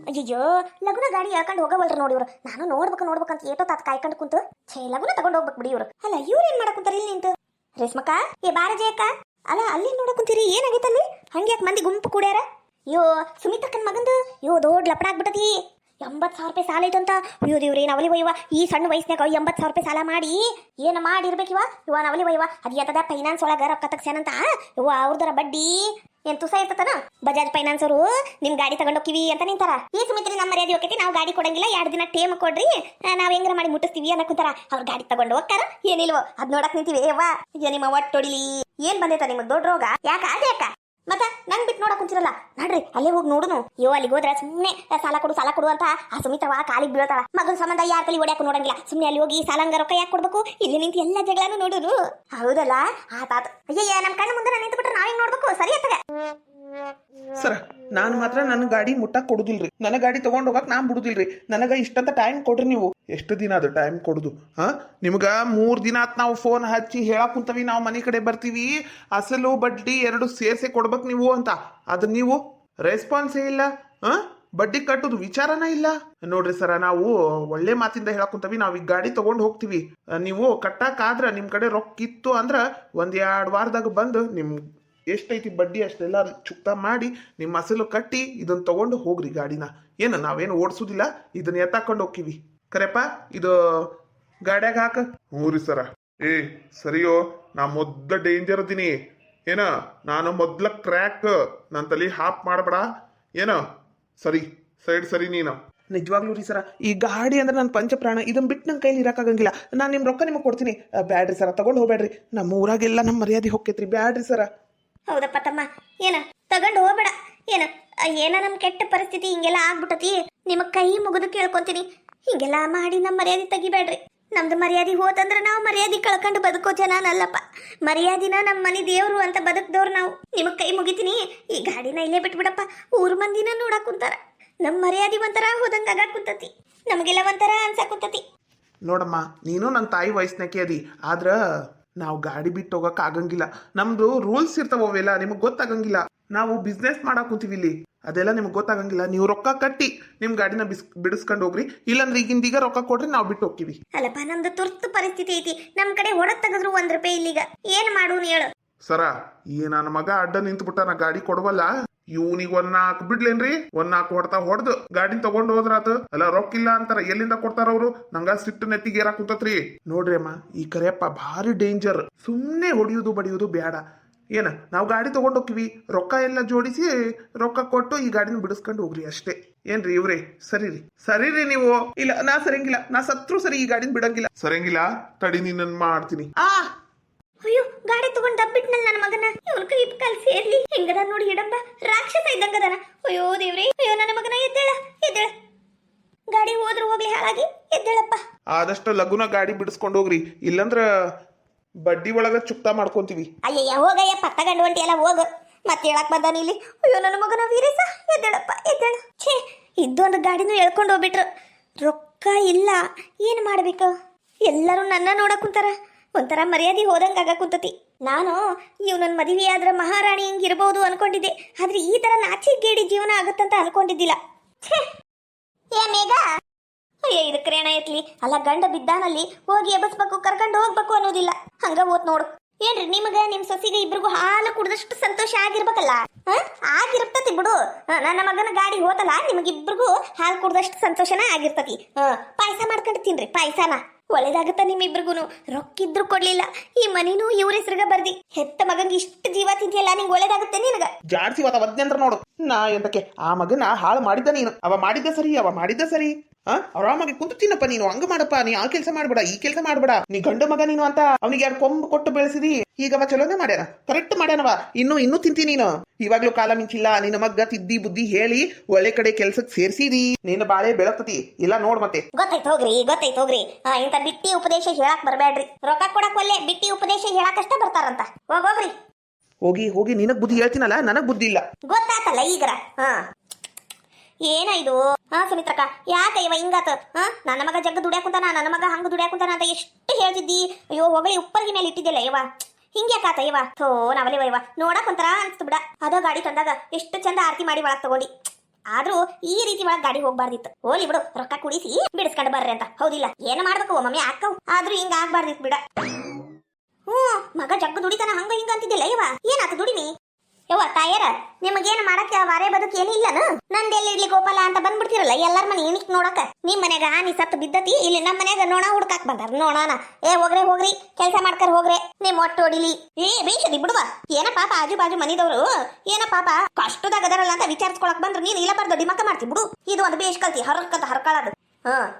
ಅಯ್ಯೋ ಲಗುನ ಗಾಡಿ ಹೇಳ್ಕೊಂಡು ಹೋಗವಲ್ರ ನೋಡಿ ಇವ್ರು. ನಾನು ನೋಡ್ಬೇಕಂತ ಏಟೋ ತಾತ ಕಾಯ್ಕೊಂಡು ಕುಂತು ಲಗುನ ತಗೊಂಡ್ ಹೋಗ್ಬೇಕು ಬಿಡಿ ಇವ್ರು. ಅಲ್ಲ ಇವ್ರು ಏನ್ ಮಾಡಕ್ ಕುಂತಾರ ಇಲ್ಲಿ ನಿಂತು? ರೇಷ್ಮಕ್ಕ ಏ ಬಾರಜೆ ಅಕ್ಕ. ಅಲ್ಲ ಅಲ್ಲಿ ನೋಡಕ್ ಕುಂತೀರಿ, ಏನಾಗೈತಲ್ಲಿ? ಹಂಗೆ ಯಾಕೆ ಮಂದಿ ಗುಂಪು ಕೂಡ್ಯಾರ? ಅಯ್ಯೋ ಸುಮಿತ್ರಕ್ಕನ್ ಮಗಂದು ದೊಡ್ಡ ಲಪಡ ಆಗ್ಬಿಟ್ಟತಿ. 80,000 ರೂಪಾಯಿ ಸಾಲ ಐತಂತ. ಅಯ್ಯೋ ದೇವ್ರಿ, ನವಲಿ ವಯ್ಯವ ಈ ಸಣ್ಣ ವಯಸ್ಸಿನಾಗ 80,000 ರೂಪಾಯಿ ಸಾಲ ಮಾಡಿ ಏನು ಮಾಡಿರ್ಬೇಕಿವ ಇವ ನವಲಿ ವಯ್ಯವ. ಅದ್ ಎಂತದ ಫೈನಾನ್ಸ್ ಒಳಗ ರೊಕ್ಕ ತಗ್ಸ್ಯಾನಂತ. ಇವ ಅವ್ರದರ ಬಡ್ಡಿ ಏನ್ ತುಸ ಇರ್ತತನ. ಬಜಾಜ್ ಫೈನಾನ್ಸ್ ಅವರು ನಿಮ್ ಗಾಡಿ ತಗೊಂಡೋಗಿವಿ ಅಂತ ನಿಂತಾರ. ಈ ಸುಮಿತ್ರಿ ನಮ್ಮ ಮರ್ಯಾದೆ ಹೋಗೈತಿ, ನಾವು ಗಾಡಿ ಕೊಡಂಗಿಲ್ಲ, 2 ದಿನ ಟೇಮ್ ಕೊಡ್ರಿ, ನಾವ್ ಹೆಂಗಾರ ಮಾಡಿ ಮುಟ್ಟಿಸ್ತೀವಿ ಅನ್ನಕುಂತಾರ. ಅವ್ರ ಗಾಡಿ ತಗೊಂಡು ಹೋಗ್ತಾರ ಏನಿಲ್ವೋ ಅದ್ ನೋಡಕ್ ನಿಂತೀವಿ. ಯವ್ವ ಅಯ್ಯೋ ನಿಮ್ಮ ಒಟ್ಟೊಡಿಲಿ ಏನ್ ಬಂದೈತ ನಿಮ್ಗೆ ದೊಡ್ಡ ರೋಗ? ಯಾಕ ಅದ್ಯಾಕ ಮತ್ತ ನಂಗ್ ಬಿಟ್ಟು ನೋಡಕ್ ಕುಂತಿರಲ್ಲ? ನಡ್ರಿ ಅಲ್ಲೇ ಹೋಗಿ ನೋಡುನು. ಅಲ್ಲಿಗೆ ಹೋದ್ರೆ ಸುಮ್ನೆ ಸಾಲ ಕೊಡು ಅಂತ ಆ ಸುಮಿತ್ರವ ಕಾಲಿಗೆ ಬೀಳ್ತಾಳ. ಮಗನ ಸಂಬಂಧ ಯಾರ ತಲೆ ಹೊಡ್ಯಾಕ ನೋಡಂಗಿಲ್ಲ. ಸುಮ್ನೆ ಅಲ್ಲಿ ಹೋಗಿ ಸಾಲಂಗ ರೊಕ್ಕ ಯಾಕೆ ಕೊಡ್ಬೇಕು? ಇಲ್ಲಿ ನಿಂತು ಎಲ್ಲ ಜಗಳಾನು ನೋಡುನು. ಹೌದಲ್ಲ ಆ ತಾತ. ಅಯ್ಯಯ್ಯ ನಮ್ ಕಣ್ಣ ಮುಂದೆ ನಾನು ನಿಂತು ಬಿಟ್ರೆ ನಾವೇನ್ ನೋಡ್ಬೇಕು? ಸರಿ ಅತ್ತಗ ಸರ ನಾನು ಮಾತ್ರ ನನ್ನ ಗಾಡಿ ಮುಟ್ಟಕ್ ಕೊಡುದಿಲ್ರಿ. ನನ್ನ ಗಾಡಿ ತಗೊಂಡ್ ಹೋಗಕ್ ನಾನ್ ಬಿಡುದಿಲ್ರಿ. ನನಗ ಇಷ್ಟಂತ ಟೈಮ್ ಕೊಡ್ರಿ. ನೀವು ಎಷ್ಟು ದಿನ ಅದು ಟೈಮ್ ಕೊಡುದು? ನಿಮ್ಗ 3 ದಿನ ಆತ್ ನಾವು ಫೋನ್ ಹಚ್ಚಿ ಹೇಳಕ್ ಕುಂತವಿ, ನಾವು ಮನೆ ಕಡೆ ಬರ್ತೀವಿ, ಅಸಲು ಬಡ್ಡಿ 2 ಸೇರ್ಸೆ ಕೊಡ್ಬೇಕು ನೀವು ಅಂತ. ಅದು ನೀವು ರೆಸ್ಪಾನ್ಸೇ ಇಲ್ಲ. ಬಡ್ಡಿ ಕಟ್ಟುದು ವಿಚಾರನ ಇಲ್ಲ ನೋಡ್ರಿ ಸರ. ನಾವು ಒಳ್ಳೆ ಮಾತಿಂದ ಹೇಳಕ್ ಕುಂತವಿ, ನಾವ್ ಈಗ ಗಾಡಿ ತಗೊಂಡ್ ಹೋಗ್ತೀವಿ. ನೀವು ಕಟ್ಟಕ್ಕಾದ್ರ ನಿಮ್ ಕಡೆ ರೊಕ್ಕ ಇತ್ತು ಅಂದ್ರ 1-2 ವಾರದಾಗ ಬಂದು ನಿಮ್ ಎಷ್ಟೈತಿ ಬಡ್ಡಿ ಅಷ್ಟೆಲ್ಲ ಚುಕ್ತಾ ಮಾಡಿ ನಿಮ್ಮ ಅಸಲು ಕಟ್ಟಿ ಇದನ್ನ ತಗೊಂಡು ಹೋಗ್ರಿ ಗಾಡಿನ. ಏನು ನಾವೇನು ಓಡಿಸೋದಿಲ್ಲ, ಇದನ್ನ ಎತ್ತಾಕೊಂಡು ಹೋಗ್ತೀವಿ. ಕರೆಪ್ಪ ಇದು ಗಾಡ್ಯಾಗ ಹಾಕ. ಹ್ಞೂ ರೀ ಸರ. ಸರಿಯೋ, ನಾ ಮೊದ್ಲ ಡೇಂಜರ್ ಅದೀನಿ ಏನ, ನಾನು ಮೊದ್ಲ ಕ್ರ್ಯಾಕ್. ನನ್ನ ತಲೆ ಹಾಪ್ ಮಾಡಬೇಡ ಏನ. ಸರಿ ಸರಿ ನೀನು. ನಿಜವಾಗ್ಲೂ ರೀ ಸರ, ಈ ಗಾಡಿ ಅಂದ್ರೆ ನನ್ನ ಪಂಚಪ್ರಾಣ. ಇದನ್ನ ಬಿಟ್ಟು ನನ್ನ ಕೈಲಿ ಇರಕ್ಕಾಗಂಗಿಲ್ಲ. ನಾನು ನಿಮ್ಮ ರೊಕ್ಕ ನಿಮಗೆ ಕೊಡ್ತೀನಿ. ಬ್ಯಾಡ್ರಿ ಸರ, ತಗೊಂಡು ಹೋಗ್ಬೇಡ್ರಿ. ನಮ್ಮ ಊರಾಗೆಲ್ಲ ನಮ್ಮ ಮರ್ಯಾದೆ ಹೋಗ್ತೈತ್ರಿ. ಬ್ಯಾಡ್ರಿ ಸರ. ಹೌದಪ್ಪ ತಮ್ಮ, ಏನ ತಗೊಂಡು ಹೋಗ್ಬೇಡ. ಏನ ನಮ್ ಕೆಟ್ಟ ಪರಿಸ್ಥಿತಿ ಹಿಂಗೆಲ್ಲ ಆಗ್ಬಿಟ್ಟತಿ. ನಿಮಗ್ ಕೈ ಮುಗಿದು ಕೇಳ್ಕೊಂತೀನಿ, ಹಿಂಗೆಲ್ಲ ಮಾಡಿ ನಮ್ ಮರ್ಯಾದೆ ತೆಗಿಬೇಡ್ರಿ. ನಮ್ದು ಮರ್ಯಾದೆ ಹೋತಂದ್ರ ನಾವು ಮರ್ಯಾದೆ ಕಳ್ಕೊಂಡು ಬದುಕೋ ಜನ ಅಲ್ಲಪ್ಪ. ಮರ್ಯಾದಿನ ನಮ್ಮ ಮನೆ ದೇವ್ರು ಅಂತ ಬದುಕ್ದವ್ರು ನಾವು. ನಿಮಗ್ ಕೈ ಮುಗಿತೀನಿ, ಈ ಗಾಡಿನ ಇಲ್ಲೇ ಬಿಟ್ಬಿಡಪ್ಪ. ಊರ್ ಮಂದಿನ ನೋಡಕ್ ಕುಂತಾರ. ನಮ್ ಮರ್ಯಾದೆ ಒಂಥರ ಹೋದಂಗ ಆಗಾಕ್ ಕುಂತತಿ, ನಮಗೆಲ್ಲ ಒಂಥರ ಅನ್ಸಾಕ್ ಕುಂತತಿ. ನೋಡಮ್ಮ, ನೀನು ನನ್ನ ತಾಯಿ ವಯಸ್ಸಿನಕ್ಕೆ ಅದಿ, ಆದ್ರ ನಾವು ಗಾಡಿ ಬಿಟ್ಟು ಹೋಗಕ್ ಆಗಂಗಿಲ್ಲ. ನಮ್ದು ರೂಲ್ಸ್ ಇರ್ತಾವ, ಅವೆಲ್ಲ ನಿಮಗ್ ಗೊತ್ತಾಗಂಗಿಲ್ಲ. ನಾವು ಬಿಸ್ನೆಸ್ ಮಾಡಕ್ ಕೂತೀವಿ ಇಲ್ಲಿ, ಅದೆಲ್ಲ ನಿಮ್ಗೆ ಗೊತ್ತಾಗಂಗಿಲ್ಲ. ನೀವು ರೊಕ್ಕ ಕಟ್ಟಿ ನಿಮ್ ಗಾಡಿನ ಬಿಡಿಸ್ಕೊಂಡು ಹೋಗ್ರಿ, ಇಲ್ಲಾಂದ್ರೆ ಈಗಿಂದೀಗ ರೊಕ್ಕ ಕೊಡ್ರಿ, ನಾವು ಬಿಟ್ಟು ಹೋಗ್ತೀವಿ. ಅಲ್ಲಪ್ಪ, ನಮ್ದು ತುರ್ತು ಪರಿಸ್ಥಿತಿ ಐತಿ. ನಮ್ ಕಡೆ ಹೊಡದ್ ತೆಗೆದ್ರು 1 ರೂಪಾಯಿ ಇಲ್ಲಿಗ. ಏನ್ ಮಾಡೋನು ಹೇಳು? ಸರ, ಈ ನನ್ನ ಮಗ ಅಡ್ಡ ನಿಂತು ನಾ ಗಾಡಿ ಕೊಡವಲ್ಲ, ಇವನಿಗೆ 1-4 ಬಿಡ್ಲೇನ್ರಿ? 1-4 ಹೊಡ್ತಾ ಹೊಡ್ದು ಗಾಡಿನ ತಗೊಂಡು ಹೋದ್ರಾತ. ಅಲ್ಲ ರೊಕ್ಕ ಇಲ್ಲ ಅಂತಾರ, ಎಲ್ಲಿಂದ ಕೊಡ್ತಾರ ಅವ್ರು? ನಂಗ ಸಿಟ್ಟು ನೆತ್ತಿಗೆ ಏರಾಕ್ ಕುಂತತ್ರಿ. ನೋಡ್ರಿ ಅಮ್ಮ, ಈ ಕರೆಯಪ್ಪ ಭಾರಿ ಡೇಂಜರ್. ಸುಮ್ಮನೆ ಹೊಡಿಯೋದು ಬಡಿಯೋದು ಬೇಡ. ಏನ ನಾವು ಗಾಡಿ ತಗೊಂಡು ಹೋಗ್ತೀವಿ, ರೊಕ್ಕ ಎಲ್ಲ ಜೋಡಿಸಿ ರೊಕ್ಕ ಕೊಟ್ಟು ಈ ಗಾಡಿನ ಬಿಡಿಸ್ಕೊಂಡು ಹೋಗ್ರಿ ಅಷ್ಟೇ. ಏನ್ರಿ ಇವ್ರಿ? ಸರಿರಿ ನೀವು. ಇಲ್ಲ ನಾ ಸರಿಯಂಗಿಲ್ಲ, ನಾ ಸತ್ರು ಸರಿ, ಈ ಗಾಡಿನ ಬಿಡಂಗಿಲ್ಲ. ಸರಿಯಂಗಿಲ್ಲ, ತಡಿ ನಿನ್ನ ಮಾಡ್ತೀನಿ. ಅಯ್ಯೋ, ಗಾಡಿ ತಗೊಂಡ್ ಡಬ್ಬಿಟ್ನಲ್ಲ ನನ್ನ ಮಗನ. ಇವನ್ ಕೈ ಕಾಲ್ ಸೇರ್ಲಿ. ಹೆಂಗದ ನೋಡಿ ಹಿಡಂಬ, ರಾಕ್ಷಸ ಇದ್ದಂಗದನ. ಅಯ್ಯೋ ದೇವ್ರಿ, ಅಯ್ಯೋ ನನ್ನ ಮಗನ, ಎದ್ದೇಳ. ಗಾಡಿ ಹೋದ್ರು ಹೋಗ್ಲಿ, ಹಾಳಾಗಿ ಎದ್ದೇಳಪ್ಪ. ಆದಷ್ಟು ಲಗುನ ಗಾಡಿ ಬಿಡಿಸ್ಕೊಂಡು ಹೋಗ್ರಿ, ಇಲ್ಲಂದ್ರ ಬಡ್ಡಿ ಒಳಗ ಚುಕ್ತಾ ಮಾಡ್ಕೊಂತೀವಿ. ಅಯ್ಯಯ್ಯ ಹೋಗಯ್ಯಪ್ಪ, ತಗೊಂಡು ಹೊಂಟಿ ಎಲ್ಲ ಹೋಗು. ಮತ್ತೆ ಹೇಳಕ್ ಬಂದಾನ ಇಲ್ಲಿ. ಅಯ್ಯೋ ನನ್ನ ಮಗನ ವೀರೇಶ, ಎದ್ದೇಳಪ್ಪ ಎದ್ದೇಳ. ಛೇ, ಇದ್ದೊಂದು ಗಾಡಿನೂ ಎಳ್ಕೊಂಡು ಹೋಗ್ಬಿಟ್ರು. ರೊಕ್ಕ ಇಲ್ಲ, ಏನ್ ಮಾಡ್ಬೇಕು? ಎಲ್ಲರೂ ನನ್ನ ನೋಡಕ್ ಕುಂತಾರ. ಒಂಥರ ಮರ್ಯಾದೆ ಹೋದಂಗ ಆಗ ಕುಂತತಿ. ನಾನು ನನ್ನ ಮದುವೆ ಆದ್ರ ಮಹಾರಾಣಿ ಹಿಂಗಿರ್ಬೋದು ಅನ್ಕೊಂಡಿದ್ದೆ, ಆದ್ರೆ ಈ ತರ ನಾಚಿಗೇಡಿ ಜೀವನ ಆಗತ್ತಂತ ಅನ್ಕೊಂಡಿದ್ದಿಲ್ಲ. ಛೇ, ಏ ಮೇಘ, ಅಯ್ಯ ಇದಕ್ಕೆ ರೇಣ ಎತ್ಲಿ. ಅಲ್ಲ ಗಂಡ ಬಿದ್ದಾನಲ್ಲಿ ಹೋಗಿ ಎಬಸ್ಬೇಕು, ಕರ್ಕೊಂಡು ಹೋಗ್ಬೇಕು ಅನ್ನೋದಿಲ್ಲ. ಹಂಗ ಓದ್ ನೋಡು. ಏನ್ರಿ ನಿಮಗ ನಿಮ್ ಸೊಸಿಗೆ ಇಬ್ರಿಗೂ ಹಾಲು ಕುಡ್ದಷ್ಟು ಸಂತೋಷ ಆಗಿರ್ಬೇಕಲ್ಲ? ಆಗಿರ್ತತಿ ಬಿಡು. ನನ್ನ ಮಗನ ಗಾಡಿ ಹೋತಲ್ಲ, ನಿಮಗಿಬ್ರಿಗೂ ಹಾಲು ಕುಡ್ದಷ್ಟು ಸಂತೋಷನ ಆಗಿರ್ತತಿ. ಪಾಯಸ ಮಾಡ್ಕೊಂಡು ತಿನ್ರಿ, ಪಾಯಸನ ಒಳ್ಳೇದಾಗತ್ತ ನಿಮ್ಮಿಬ್ರಿಗೂನು. ರೊಕ್ಕಿದ್ರು ಕೊಡ್ಲಿಲ್ಲ, ಈ ಮನಿನೂ ಇವ್ರ ಹೆಸರುಗ ಬರ್ದಿ. ಹೆತ್ತ ಮಗಂಗೆ ಇಷ್ಟು ಜೀವ ತಿಂತಿಯಲ್ಲ, ನಿಂಗೆ ಒಳ್ಳೇದಾಗುತ್ತೆ ನಿನಗ. ಜಾಡ್ಸಿ ಒದ್ನಂದ್ರ ನೋಡು. ನಾ ಎಂತಕ್ಕೆ ಆ ಮಗನ ಹಾಳು ಮಾಡಿದ್ದ ನೀನು. ಅವ ಮಾಡಿದ್ದ ಸರಿ. ಆರಾಮಾಗಿ ಕುಂತು ತಿನ್ನಪ್ಪ ನೀನು. ಹಂಗ ಮಾಡಪ್ಪ, ನೀ ಆ ಕೆಲಸ ಮಾಡ್ಬೇಡ, ಈ ಕೆಲಸ ಮಾಡ್ಬೇಡ. ನೀ ಗಂಡು ಮಗ ನೀನು ಅಂತ ಅವನಿಗೆ 2 ಕೊಂಬು ಕೊಟ್ಟು ಬೆಳೆಸಿದಿ. ಈಗವ ಚಲೋನೆ ಮಾಡ್ಯಾನ, ಕರೆಕ್ಟ್ ಮಾಡ್ಯಾನವ. ಇನ್ನೂ ತಿಂತಿ ನೀನು. ಇವಾಗ್ಲೂ ಕಾಲ ಮಿಂಚಿಲ್ಲ. ನಿನ್ನ ಮಗ್ಗ ತಿದ್ದಿ ಬುದ್ಧಿ ಹೇಳಿ ಒಳ್ಳೆ ಕಡೆ ಕೆಲ್ಸಕ್ಕೆ ಸೇರ್ಸಿದಿ. ನೀನು ಬಾಳೆ ಬೆಳತತಿ ಇಲ್ಲ ನೋಡ್. ಮತ್ತೆ ಗೊತ್ತಾಯ್ತು ಹೋಗ್ರಿ. ಇಂತ ಬಿಟ್ಟಿ ಉಪದೇಶ ಹೇಳಕ್ ಬರ್ಬೇಡ್ರಿ. ರೊಕ್ಕ ಕೊಡಕ್ ಒಳ್ಳೆ ಬಿಟ್ಟಿ ಉಪದೇಶ ಹೇಳಕಷ್ಟ ಬರ್ತಾರಂತ. ಹೋಗ್ರಿ. ಹೋಗಿ ನಿನಗ್ ಬುದ್ಧಿ ಹೇಳ್ತೀನಲ್ಲ, ನನಗ್ ಬುದ್ಧಿ ಇಲ್ಲ. ಗೊತ್ತಾತಲ್ಲ ಈಗರ. ಏನ ಇದು? ಸುಮಿತ್ರಕ್ಕ, ಯಾಕ ಇವ ಹಿಂಗಾತ? ನನ್ನ ಮಗ ಜಗ್ಗ ದುಡ್ಯಾಕುಂತಾನ, ನನ್ನ ಮಗ ಹಂಗ ದುಡ್ಯಾಕುಂತಾನ ಅಂತ ಎಷ್ಟು ಹೇಳ್ತಿದ್ದಿ. ಅಯ್ಯೋ ಹೊಗಳಿ ಉಪ್ಪರ್ಗಿ ಮೇಲೆ ಇಟ್ಟಿದ್ದಿಲ್ಲ ಇವ. ಹಿಂಗ್ಯಾಕಾತ ಇವ? ಥೋ ನವಲಿ ಇವ ನೋಡಕ್ ಒಂಥರ ಅನ್ಸ್ತು ಬಿಡ. ಅದೋ ಗಾಡಿ ತಂದಾಗ ಎಷ್ಟು ಚಂದ ಆರತಿ ಮಾಡಿ ಒಳಗ್ ತಗೊಂಡಿ. ಆದ್ರೂ ಈ ರೀತಿ ಒಳಗ್ ಗಾಡಿ ಹೋಗ್ಬಾರ್ದಿತ್ತು. ಹೋಲಿ ಬಿಡು, ರೊಕ್ಕ ಕುಡಿಸಿ ಬಿಡಿಸ್ಕೊಂಡು ಬರ್ರಿ ಅಂತ. ಹೌದಿಲ್ಲ? ಏನ ಮಾಡ್ಬೇಕು ಮಮ್ಮಿ ಅಕ್ಕವ್, ಆದ್ರೂ ಹಿಂಗ ಆಗ್ಬಾರ್ದಿತ್ತು ಬಿಡ. ಮಗ ಜಗ್ಗ ದುಡಿತಾನ ಹಂಗ ಹಿಂಗ ಅಂತಿದ್ದಿಲ್ಲ ಇವ, ಏನಾತ ದುಡಿಮಿ? ಯವ್ವ ತಾಯರ, ನಿಮಗೇನು ಮಾಡಕ್ಕೆ ವಾರೇ ಬದುಕು ಏನಿಲ್ಲನು? ನಂದೆಲ್ಲಿ ಇಡ್ಲಿ ಗೋಪಾಲ ಅಂತ ಬಂದ್ಬಿಡ್ತಿರಲ್ಲ ಎಲ್ಲಾರ ಮನೆ ಎಣಿಕ್ ನೋಡಕ. ನಿಮ್ ಮನ್ಯಾಗ ಆನಿ ಸತ್ತು ಬಿದ್ದತಿ, ಇಲ್ಲಿ ನಮ್ಮ ಮನ್ಯಾಗ ನೋಣ ಹುಡ್ಕಾಕ್ ಬಂದಾರ. ನೋಡೋಣ. ಹೋಗ್ರಿ ಕೆಲಸ ಮಾಡ್ಕರ್ ಹೋಗ್ರೆ. ನಿಮ್ ಒಟ್ಟು ಹೊಡಿಲಿ. ಬೇಷದಿ ಬಿಡುವ. ಏನ ಪಾಪ ಆಜು ಬಾಜು ಮನಿದವ್ರು ಏನ ಪಾಪ ಕಷ್ಟದಾಗ ಅದರಲ್ಲ ಅಂತ ವಿಚಾರಿಸ್ಕೊಳಕ್ ಬಂದ್ರು ನೀನ್ ಇಲ್ಲ ಬರ್ದು ಡಿಮಕ್ಕ ಮಾಡ್ತಿ ಬಿಡು. ಇದು ಒಂದು ಬೇಷ್ ಕಲ್ತಿ ಹರಕಂತ ಹರ್ಕೊಳ್ಳೋದು.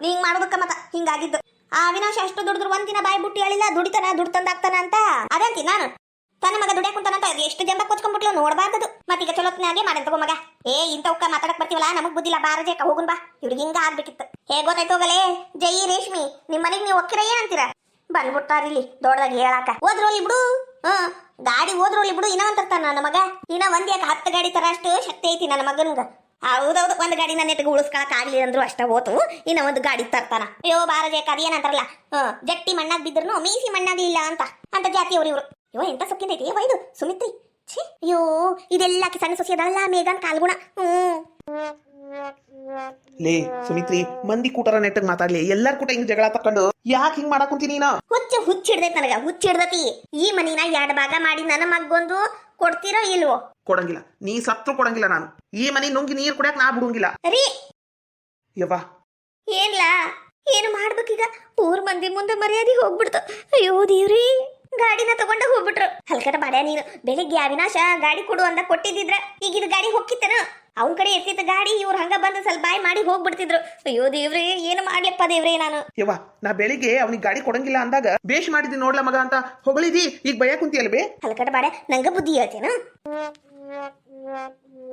ನೀ ಮಾಡೋದಕ್ಕ ಮತ್ತ ಹಿಂಗಾಗಿದ್ದು. ಆ ಅವಿನಾಶ ಅಷ್ಟು ದುಡಿದ್ರು ಒಂದಿನ ಬಾಯಿ ಬುಟ್ಟಿ ಹೇಳಿಲ್ಲ ದುಡಿತಂದಾಗ್ತಾನ ಅಂತ. ಅದಂತಿ ನಾನು ತನ್ನ ಮಗ ದುಡಿಯಾಕ ಕುಂತಾನಂತ ಎಷ್ಟು ಜಂಬ ಕೊಚ್ಕೊಂಡ್ಬಿಟ್ಲು ನೋಡ್ಬಾರ್ದು. ಮತ್ತೀಗ ಚಲೋತ್ನಾಗೆ ಮಾಡೇನ್ ತಗೋ ಮಗ. ಇಂತವಕ್ಕ ಮಾತಾಡಕ್ ಬರ್ತೀವಲ್ಲ, ನಮಗ್ ಬುದ್ಧಿಲ್ಲ. ಬಾರಜೇಕ ಹೋಗುನ್ ಬಾ. ಇವ್ರಿಗೆ ಹಿಂಗ ಆಗ್ಬೇಕಿತ್ತು. ಗೊತ್ತಾಯ್ತು ಹೋಗಲೇ. ಜೈ ರೇಷ್ಮಿ, ನಿಮ್ ಮನೆಗ್ ನೀವು ಒಕ್ಕಿರ ಏನಂತೀರ? ಬಂದ್ಬಿಟ್ಟಾರಿಲ್ಲಿ ದೊಡ್ಡದಾಗಿ ಹೇಳಾಕ. ಹೋದ್ರೋಲಿ ಬಿಡು. ಗಾಡಿ ಹೋದ್ರೋಲಿ ಬಿಡು. ಇನ್ನ ಒಂತರ್ತಾನ ನನ್ನ ಮಗ. ಇನ್ನ ಒಂದ್ ಯಾಕೆ 10 ಗಾಡಿ ತರ ಅಷ್ಟು ಶಕ್ತಿ ಐತಿ ನನ್ನ ಮಗನ್ಗ. ಹೌದೌದು, ಒಂದ್ ಗಾಡಿ ನನ್ನ ನೆಟ್ಟಿಗೆ ಉಳಿಸ್ಕೊಳಕ್ ಆಗ್ಲಿ ಅಂದ್ರು ಅಷ್ಟ ಹೋತು. ಇನ್ನ ಒಂದು ಗಾಡಿ ತರ್ತಾನ. ಬಾರಜೇಕ ಅದೇನಂತಾರಲ್ಲ, ಜಟ್ಟಿ ಮಣ್ಣಾಗ್ ಬಿದ್ರು ಮೀಸಿ ಮಣ್ಣಾಗ್ಲಿಲ್ಲ ಅಂತ ಜಾತಿಯವ್ರು ಇವ್ರು. ಎಂತ ಸೊಕ್ಕಿಂದ ಐತಿ ಇದು ಸುಮಿತ್ರಿ. ಛೀ, ಇದೆಲ್ಲ ಸಣ್ಣ ಸೊಸೆದಲ್ಲ ಮೇಘನ್ ಕಾಲ್ಗುಣ. ಲೇ ಸುಮಿತ್ರಿ, ಮಂದಿ ಕೂಟರ ನೆಟ್ಟಗ್ ಮಾತಾಡ್ಲಿ. ಎಲ್ಲಾರ್ ಕೂಟ ಹಿಂಗ್ ಜಗಳ ತಕೊಂಡು ಯಾಕೆ ಹಿಂಗ್ ಮಾಡಕ್ ಕುಂತೀನಿ ನೀನು? ಹುಚ್ಚಿಡ್ದೈತಿ ನನಗ, ಹುಚ್ಚಿಡ್ದತಿ. ಈ ಮನಿನ 2 ಭಾಗ ಮಾಡಿ ನನ್ನ ಮಗೊಂದು ಕೊಡ್ತೀರೋ ಇಲ್ವೋ? ಕೊಡಂಗಿಲ್ಲ. ನೀ ಸತ್ರು ಕೊಡಂಗಿಲ್ಲ ನಾನು. ಈ ಮನಿ ನುಂಗಿ ನೀರ್ ಕುಡಿಯಕ್ ನಾ ಬಿಡುಂಗಿಲ್ಲ. ರೀ ಯವ್ವ, ಏನ್ಲ ಏನು ಮಾಡ್ಬೇಕೀಗ? ಊರ್ ಮಂದಿ ಮುಂದೆ ಮರ್ಯಾದೆ ಹೋಗ್ಬಿಡ್ತು. ಅಯ್ಯೋ ದೇವ್ರಿ, ಗಾಡಿನ ತಗೊಂಡ ಹೋಗ್ಬಿಟ್ರು. ಹಲ್ಕಟ ಬಾಡ್ಯ ನೀನು. ಬೆಳಿಗ್ಗೆ ಅವಿನಾಶ ಗಾಡಿ ಕೊಡು ಅಂದ ಕೊಟ್ಟಿದ್ರ ಈಗ ಇದು ಗಾಡಿ ಹೋಗಿತ್ತನ? ಅವನ್ ಕಡೆ ಎತ್ತಿತ್ತ ಗಾಡಿ, ಇವ್ರು ಹಂಗ ಬಂದು ಸ್ವಲ್ಪ ಬಾಯ್ ಮಾಡಿ ಹೋಗ್ಬಿಡ್ತಿದ್ರು. ಅಯ್ಯೋ ದೇವ್ರಿ, ಏನು ಮಾಡ್ಲಪ್ಪ ದೇವ್ರಿ ನಾನು. ಯವ್ವ, ನಾ ಬೆಳಿಗ್ಗೆ ಅವನಿಗೆ ಗಾಡಿ ಕೊಡಂಗಿಲ್ಲ ಅಂದಾಗ ಬೇಷ್ ಮಾಡಿದ್ದಿ ನೋಡ್ಲ ಮಗ ಅಂತ ಹೊಗಳಿದಿ. ಈಗ ಭಯ ಕುಂತಿಯಲ್ಲ ಬೇ? ಹಲ್ಕಟ ಬಾಡ್ಯ, ನಂಗ ಬುದ್ಧಿ ಹೇಳ್ತೇನ.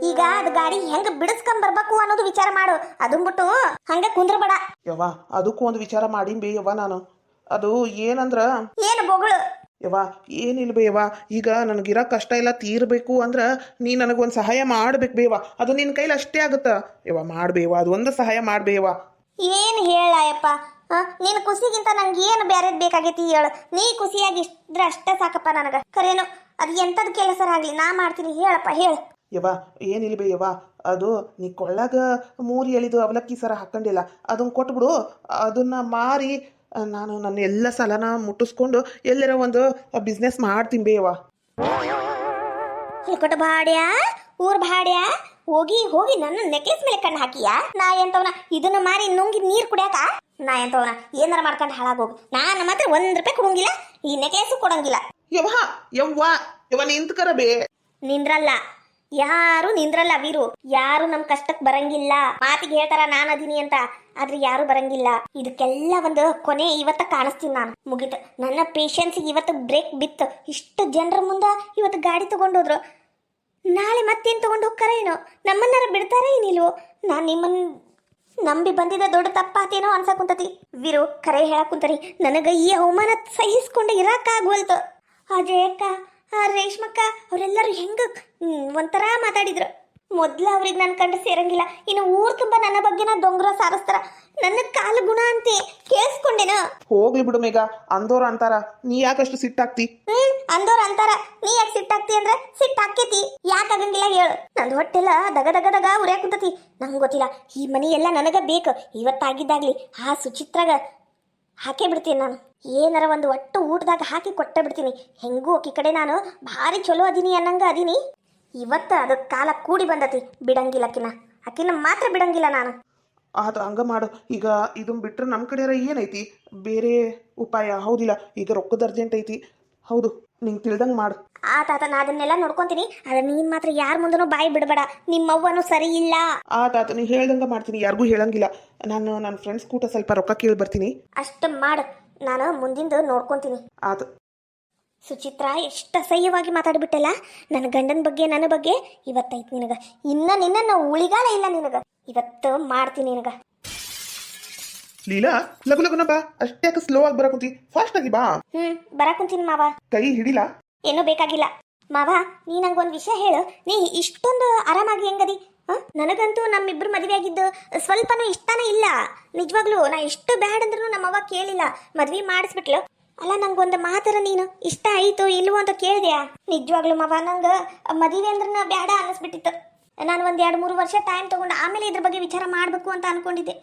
ಈಗ ಅದ್ ಗಾಡಿ ಹೆಂಗ ಬಿಡಿಸ್ಕೊಂಡ್ ಬರ್ಬೇಕು ಅನ್ನೋದು ವಿಚಾರ ಮಾಡು. ಅದನ್ ಬಿಟ್ಟು ಹಂಗ ಕುಂದ್ರಬೇಡ. ಯವ್ವ, ಅದಕ್ಕೂ ಒಂದು ವಿಚಾರ ಮಾಡೀನಿ ಬೇ ಯವ್ವ ನಾನು. ಅದು ಏನಂದ್ರ, ಏನು ಬೊಗಳು? ಯವ್ವ ಏನಿಲ್ಲ ಬೇವ, ಈಗ ನನಗಿರೋ ಕಷ್ಟ ಎಲ್ಲ ತೀರ್ಬೇಕು ಅಂದ್ರ ನೀ ನನಗೊಂದು ಸಹಾಯ ಮಾಡ್ಬೇಕು ಬೇವ. ಅದು ನಿನ್ನ ಕೈಲಿ ಅಷ್ಟೇ ಆಗುತ್ತ ಯವ್ವ. ಮಾಡ್ಬೇವ, ಅದು ಒಂದು ಸಹಾಯ ಮಾಡ್ಬೇವ. ಏನ್ ಹೇಳಯಪ್ಪ, ನಿನ್ ಖುಷಿಗಿಂತ ನಂಗೆ ಏನು ಬ್ಯಾರೇದ್ ಬೇಕಾಗೈತಿ ಹೇಳು. ನೀ ಖುಷಿಯಾಗಿ ಇದ್ರ ಅಷ್ಟೇ ಸಾಕಪ್ಪ ನನಗ. ಕರೇನು ಅದು ಎಂತದ್ ಕೆಲಸ ಆಗ್ಲಿ ನಾ ಮಾಡ್ತೀನಿ. ಹೇಳಪ್ಪ ಹೇಳು. ಯವ್ವ ಏನಿಲ್ಲ ಬೇ ಯವ್ವ, ಅದು ನೀ ಕೊಳ್ಳಾಗ 3 ಎಳಿದು ಅವಲಕ್ಕಿ ಸರ ಹಾಕೊಂಡಿಲ್ಲ, ಅದನ್ನ ಕೊಟ್ಬಿಡು. ಅದನ್ನ ಮಾರಿ ನಾನು ನನ್ನ ಎಲ್ಲ ಸಾಲನ ಮುಟ್ಟಿಸ್ಕೊಂಡು ಎಲ್ಲರ ಒಂದು ಬಿಸ್ನೆಸ್ ಮಾಡ್ತೀನಿ ಬೇವ. ಕೊಟ್ಟ ಭಾಡ್ಯ, ಊರ್ ಭಾಡ್ಯ, ಹೋಗಿ ಹೋಗಿ ನನ್ನ ನೆಕ್ಲೆಸ್ ಮೇಲೆ ಕಣ್ಣು ಹಾಕಿಯಾ? ನಾ ಎಂತವನ ಇದನ್ನ ಮಾರಿ ನುಂಗಿ ನೀರ್ ಕುಡಿಯಾಕ? ನಾ ಎಂತವನ ಏನಾರ ಮಾಡ್ಕೊಂಡು ಹಾಳಾಗೋಗು. ನಾನು ಮಾತ್ರ 1 ರೂಪಾಯಿ ಕೊಡಂಗಿಲ್ಲ, ಈ ನೆಕ್ಲೆಸ್ ಕೊಡಂಗಿಲ್ಲ. ಯವ್ವ ಯವ್ವ ಯವ್ವ ನಿಂತ್ಕರ ಬೇ. ನಿಂದ್ರಲ್ಲ, ಯಾರು ನಿಂದ್ರಲ್ಲ ವೀರು. ಯಾರು ನಮ್ ಕಷ್ಟಕ್ ಬರಂಗಿಲ್ಲ. ಮಾತಿಗೆ ಹೇಳ್ತಾರ ನಾನು ಅದೀನಿ ಅಂತ, ಆದ್ರೆ ಯಾರು ಬರಂಗಿಲ್ಲ. ಇದಕ್ಕೆಲ್ಲ ಒಂದು ಕೊನೆ ಇವತ್ತ ಕಾಣಿಸ್ತೀನಿ ನಾನು. ಮುಗಿತು ನನ್ನ ಪೇಷನ್ಸ್ ಇವತ್ತು ಬ್ರೇಕ್ ಬಿತ್ತು. ಇಷ್ಟು ಜನರ ಮುಂದ ಇವತ್ತು ಗಾಡಿ ತಗೊಂಡೋದ್ರು, ನಾಳೆ ಮತ್ತೇನ್ ತಗೊಂಡು ಹೋಗ್ತಾರ ಏನೋ, ನಮ್ಮನ್ನಾರ ಬಿಡ್ತಾರ ಏನಿಲ್ವೋ. ನಾನ್ ನಿಮ್ಮನ್ ನಂಬಿ ಬಂದಿದ್ದ ದೊಡ್ಡ ತಪ್ಪಾತೇನೋ ಅನ್ಸಕುಂತತಿ. ವೀರು ಕರೆ ಹೇಳಕ್ ಕುಂತರಿ, ನನಗ ಈ ಅವಮಾನ ಸಹಿಸ್ಕೊಂಡು ಇರಾಕಾಗ್ವಲ್ತು. ಅಜಯಕ್ಕ, ರೇಷ್ಮಕ್ಕ ಅವರೆಲ್ಲರೂ ಹೆಂಗ ಒಂಥರ ಮಾತಾಡಿದ್ರು. ಮೊದ್ಲು ಅವ್ರಿಗೆ ನನ್ ಕಂಡು ಸೇರಂಗಿಲ್ಲ, ಇನ್ನು ಊರ್ ತುಂಬಾ ನನ್ನ ಬಗ್ಗೆನ ದೊಂಗ್ರ ಸಾರಿಸ್ತಾರ. ನನ್ನ ಕಾಲು ಗುಣ ಅಂತೆ ಕೇಳಿಸ್ಕೊಂಡೇನ? ಹೋಗ್ಲಿ ಬಿಡು ಮೇಘ, ಅಂದೋರ ಅಂತಾರ, ನೀ ಯಾಕಷ್ಟು ಸಿಟ್ಟಾಗ್ತಿ? ಅಂದೋರ್ ಅಂತಾರ, ನೀ ಯಾಕೆ ಸಿಟ್ಟಾಗ್ತಿ ಅಂದ್ರೆ ಸಿಟ್ಟಾಕೇತಿ. ಯಾಕಾಗಂಗಿಲ್ಲ ಹೇಳು? ನಂದು ಹೊಟ್ಟೆಲ್ಲ ದಗ ದಗ ದಗ ಉರಿಯಾಕ ಕುಂತತಿ. ನಂಗೆ ಗೊತ್ತಿಲ್ಲ, ಈ ಮನಿ ಎಲ್ಲ ನನಗ ಬೇಕು. ಇವತ್ತಾಗಿದ್ದಾಗ್ಲಿ ಆ ಸುಚಿತ್ರಾಗ ಹಾಕೇ ಬಿಡ್ತೀನಿ ನಾನು. ಏನಾರ ಒಂದು ಒಟ್ಟು ಊಟದಾಗ ಹಾಕಿ ಕೊಟ್ಟೆ ಬಿಡ್ತೀನಿ. ಹೆಂಗೂ ಆಕಿ ಕಡೆ ನಾನು ಭಾರಿ ಚಲೋ ಅದೀನಿ ಅನ್ನಂಗ ಅದೀನಿ. ಇವತ್ತು ಅದಕ್ಕೆ ಕಾಲ ಕೂಡಿ ಬಂದತಿ. ಬಿಡಂಗಿಲ್ಲ ಆಕಿನ ಮಾತ್ರ ಬಿಡಂಗಿಲ್ಲ ನಾನು. ಅದು ಹಂಗ ಮಾಡು. ಈಗ ಇದನ್ನ ಬಿಟ್ರೆ ನಮ್ಮ ಕಡೆ ಏನೈತಿ ಬೇರೆ ಉಪಾಯ? ಹೌದಿಲ್ಲ, ಈಗ ರೊಕ್ಕದ ಅರ್ಜೆಂಟ್ ಐತಿ. ಹೌದು, ನಿಂಗೆ ತಿಳ್ದಂಗೆ ಮಾಡು. ಆತಾತ, ನಾ ಅದನ್ನೆಲ್ಲ ನೋಡ್ಕೊಂತೀನಿ. ಆದ್ರೆ ನೀನ್ ಮಾತ್ರ ಯಾರ ಮುಂದನೂ ಬಾಯಿ ಬಿಡಬೇಡ. ನಿಮ್ಮವ್ವನು ಸರಿ ಇಲ್ಲ. ಆತಾತ, ನೀ ಹೇಳ್ದಂಗೆ ಮಾಡ್ತೀನಿ, ಯಾರಿಗೂ ಹೇಳಂಗಿಲ್ಲ. ನಾನು ನನ್ನ ಫ್ರೆಂಡ್ಸ್ ಕೂಟ ಸ್ವಲ್ಪ ರೊಕ್ಕ ಕೇಳಿ ಬರ್ತೀನಿ. ಅಷ್ಟು ಮಾಡು, ನಾನು ಮುಂದಿಂದು ನೋಡ್ಕೊಂತೀನಿ. ಆತ. ಸುಚಿತ್ರಾ, ಎಷ್ಟು ಅಸಹ್ಯವಾಗಿ ಮಾತಾಡ್ಬಿಟ್ಟಲ್ಲ ನನ್ನ ಗಂಡನ ಬಗ್ಗೆ, ನನ್ನ ಬಗ್ಗೆ. ಇವತ್ತೈತಿ ನಿನಗ, ಇನ್ನ ನಿನ್ನ ಉಳಿಗಾಲ ಇಲ್ಲ ನಿನಗ. ಇವತ್ತು ಮಾಡ್ತೀನಿ ನಿನಗ. ಲೀಲಾ, ಲಗು ಲಗುನ ಬಾ. ಅಷ್ಟೇ ಸ್ಲೋ ಆಗಿ ಬರಕುಂತಿ, ಫಾಸ್ಟ್ ಆಗಿ ಬಾ. ಬರಾಕುಂತೀನಿ ಮಾವ. ಕೈ ಹಿಡಿಲ? ಏನೂ ಬೇಕಾಗಿಲ್ಲ ಮಾವ. ನೀ ನಂಗೊಂದು ವಿಷಯ ಹೇಳು. ನೀ ಇಷ್ಟೊಂದು ಆರಾಮಾಗಿ ಹೆಂಗದಿ? ನನಗಂತೂ ನಮ್ಮಿಬ್ರು ಮದುವೆ ಆಗಿದ್ದು ಸ್ವಲ್ಪನೂ ಇಷ್ಟನೇ ಇಲ್ಲ. ನಿಜವಾಗ್ಲೂ ನಾ ಎಷ್ಟು ಬ್ಯಾಡ್ ಅಂದ್ರೂ ನಮ್ಮವ್ವ ಕೇಳಿಲ್ಲ, ಮದ್ವೆ ಮಾಡಿಸ್ಬಿಟ್ಲು. ಅಲ್ಲ, ನಂಗೊಂದು ಮಾತರ ನೀನು ಇಷ್ಟ ಆಯಿತು ಇಲ್ವೋ ಅಂತ ಕೇಳಿದ್ಯಾ? ನಿಜವಾಗ್ಲೂ ಮಾವ, ನಂಗೆ ಮದುವೆ ಅಂದ್ರೆ ಬ್ಯಾಡ ಅನ್ನಿಸ್ಬಿಟ್ಟಿತ್ತು. ನಾನು ಒಂದು 2-3 ವರ್ಷ ಟೈಮ್ ತಗೊಂಡು ಆಮೇಲೆ ಇದ್ರ ಬಗ್ಗೆ ವಿಚಾರ ಮಾಡಬೇಕು ಅಂತ ಅನ್ಕೊಂಡಿದ್ದೆ.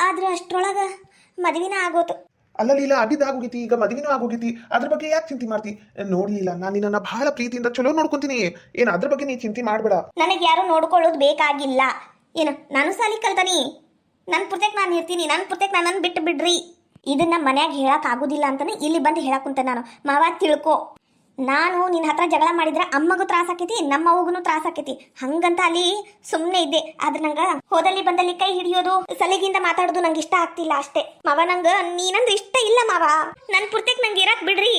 ಆದ್ರೆ ಅಷ್ಟ್ರೊಳಗೆ ಮದುವೆನ ಆಗೋತು. ಅಲ್ಲ ಲೀಲಾ, ಆಗಿದ್ದಾಗೋಗೈತಿ, ಈಗ ಮದುವೆನೂ ಆಗೋಗೈತಿ, ಅದ್ರ ಬಗ್ಗೆ ಯಾಕೆ ಚಿಂತೆ ಮಾಡ್ತಿ? ನೋಡ್ಲಿಲ್ಲ, ನಾನು ನಿನ್ನ ಬಹಳ ಪ್ರೀತಿಯಿಂದ ಚಲೋ ನೋಡ್ಕೊಂತೀನಿ. ಏನ್ ಅದ್ರ ಬಗ್ಗೆ ನೀ ಚಿಂತೆ ಮಾಡ್ಬೇಡ. ನನಗೆ ಯಾರು ನೋಡ್ಕೊಳ್ಳೋದು ಬೇಕಾಗಿಲ್ಲ. ಏನು ನಾನು ಸಾಲಿ ಕಲ್ತಾನಿ, ನನ್ನ ಪುರ್ತಕ್ಕೆ ನಾನು ಇರ್ತೀನಿ, ನನ್ನ ಪುರ್ತಕ್ಕೆ ನನ್ನನ್ನು ಬಿಟ್ಟು ಬಿಡ್ರಿ. ಇದನ್ನ ಮನ್ಯಾಗ ಹೇಳಕ್ ಆಗುದಿಲ್ಲ ಅಂತಾನೆ ಇಲ್ಲಿ ಬಂದು ಹೇಳಕ್ ಕುಂತೆ ನಾನು. ಮಾವ ತಿಳ್ಕೊ, ನಾನು ನಿನ್ನ ಹತ್ರ ಜಗಳ ಮಾಡಿದ್ರೆ ಅಮ್ಮಗೂ ತ್ರಾಸ ಆಕೈತಿ, ನಮ್ಮ ಅವ್ಗೂ ತ್ರಾಸ ಆಕೈತಿ. ಹಂಗಂತ ಅಲ್ಲಿ ಸುಮ್ಮನೆ ಇದ್ದೆ. ಆದ್ರೆ ನಂಗ ಹೋದಲ್ಲಿ ಬಂದಲ್ಲಿ ಕೈ ಹಿಡಿಯೋದು, ಸಲಿಗಿಂದ ಮಾತಾಡೋದು ನಂಗೆ ಇಷ್ಟ ಆಗ್ತಿಲ್ಲ ಅಷ್ಟೇ. ಮಾವ ನಂಗ ನೀನಂದ್ರೆ ಇಷ್ಟ ಇಲ್ಲ ಮಾವ. ನನ್ನ ಪುರ್ತಕ್ಕೆ ನಂಗೆ ಇರಕ್ ಬಿಡ್ರಿ.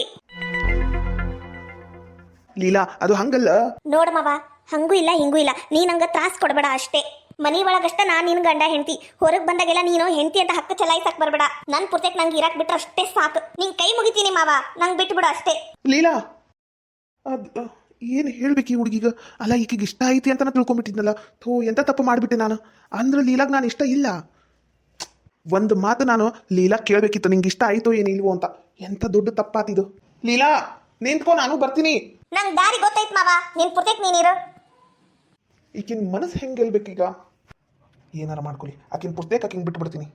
ಲೀಲಾ, ಅದು ಹಂಗಲ್ಲ. ನೋಡ್ ಮಾವ, ಹಂಗೂ ಇಲ್ಲ ಹಿಂಗೂ ಇಲ್ಲ, ನೀ ನಂಗೆ ತ್ರಾಸ ಕೊಡಬೇಡ ಅಷ್ಟೇ. ಮನಿ ಒಳಗಷ್ಟ ನಾನ್ ನಿನ್ ಗಂಡ ಹೆಂಡತಿ, ಹೊರಗ್ ಬಂದಾಗೆಲ್ಲ ನೀನು ಹೆಂಡತಿ ಅಂತ ಹಕ್ಕ ಚಲಾಯಿಸಕ್ ಬರ್ಬೇಡ. ನನ್ ಪುರ್ತಕ್ ನಂಗೆ ಇರಕ್ ಬಿಟ್ರೆ ಅಷ್ಟೇ ಸಾಕು. ನಿನ್ ಕೈ ಮುಗಿತೀನಿ ಮಾವ, ನಂಗೆ ಬಿಟ್ಟು ಬಿಡು ಅಷ್ಟೇ. ಲೀಲಾ, ಏನು ಹೇಳ್ಬೇಕು ಈ ಹುಡುಗಿಗ? ಅಲ್ಲ, ಈಕಿಗೆ ಇಷ್ಟ ಐತಿ ಅಂತ ನಾ ತಿಳ್ಕೊಂಬಿಟ್ಟಿದ್ನಲ್ಲ. ಥೋ, ಎಂತ ತಪ್ಪು ಮಾಡಿಬಿಟ್ಟೆ ನಾನು. ಅಂದ್ರೆ ಲೀಲಾಗ್ ನಾನು ಇಷ್ಟ ಇಲ್ಲ. ಒಂದು ಮಾತು ನಾನು ಲೀಲಾ ಕೇಳಬೇಕಿತ್ತು, ನಿಂಗೆ ಇಷ್ಟ ಆಯ್ತೋ ಏನಿಲ್ವೋ ಅಂತ. ಎಂತ ದೊಡ್ಡ ತಪ್ಪಾತಿದು. ಲೀಲಾ, ನಿಂತ್ಕೊ, ನಾನು ಬರ್ತೀನಿ. ನಂಗೆ ದಾರಿ ಗೊತ್ತೈತ್ ಮಾವ, ನಿನ್ ಪುರ್ತಕ್ ನೀನಿರು. ಈಕಿನ ಮನಸ್ಸು ಹೆಂಗೆ ಗೆಲ್ಬೇಕೀಗ? ಏನಾರ ಮಾಡ್ಕೊಳ್ಳಿ, ಆಕಿನ ಪುಸ್ತಕ ಆಕಿನ ಬಿಟ್ಟು ಬಿಡ್ತೀನಿ.